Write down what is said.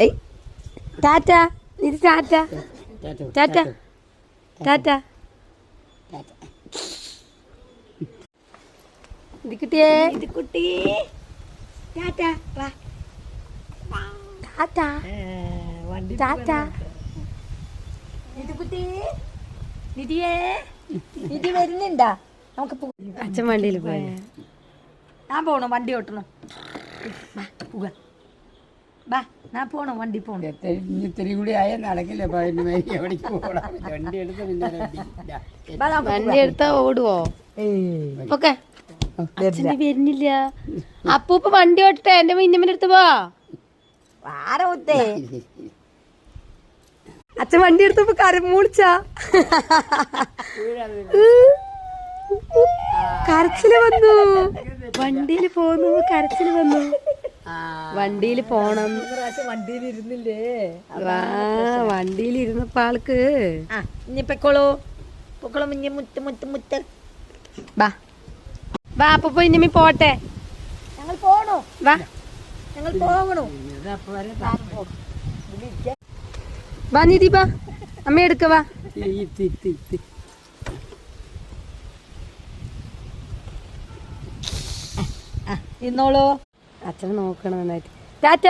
ഏയ് ടാറ്റ ഇത് ടാറ്റ ടാറ്റ ടാറ്റ ഇത് കുട്ടിയേ ഇത് കുട്ടി ടാറ്റ വാ ടാറ്റ ടാറ്റ ഇത് കുട്ടി നിധിയേ നിധി വരുന്നുണ്ടാ നമുക്ക് അച്ഛൻ വണ്ടിയിൽ പോയ ഞാൻ പോണോ വണ്ടി ഓട്ടണം ബാ ഞാൻ പോണോ വണ്ടി പോണോ ഇത്തിരി കൂടി ആയ നടക്കില്ല വണ്ടി എടുത്താ ഓടുവോ ഓക്കെ അച്ഛൻ്റെ വരുന്നില്ല അപ്പൂപ്പ വണ്ടി ഓട്ടട്ടെ എന്റെ മിന്നമ്മന്റെ അടുത്ത് പോ ആരോത്തേ അച്ഛൻ വണ്ടി എടുത്തപ്പോ കരമൂളിച്ച കരച്ചില് വന്നു വണ്ടിയിൽ പോന്നു കരച്ചില് വന്നു വണ്ടിയിൽ പോണം വണ്ടിയിൽ ഇരുന്നില്ലേ വണ്ടിയിൽ ഇരുന്നപ്പോ ആൾക്ക് ഇനി പൊക്കോളൂ പൊക്കോളൂ മുഞ്ഞ മുത്ത് മുത്ത് മുത്ത് വാ വാ അപ്പൊ ഇനി പോട്ടെ ഞങ്ങൾ പോണോ വാ ഞങ്ങൾ പോകണോ വാ നിധി വാ അമ്മ എടുക്ക വാ ഇന്നോളൂ അച്ഛനെ നോക്കണം നന്നായിട്ട് ടാറ്റ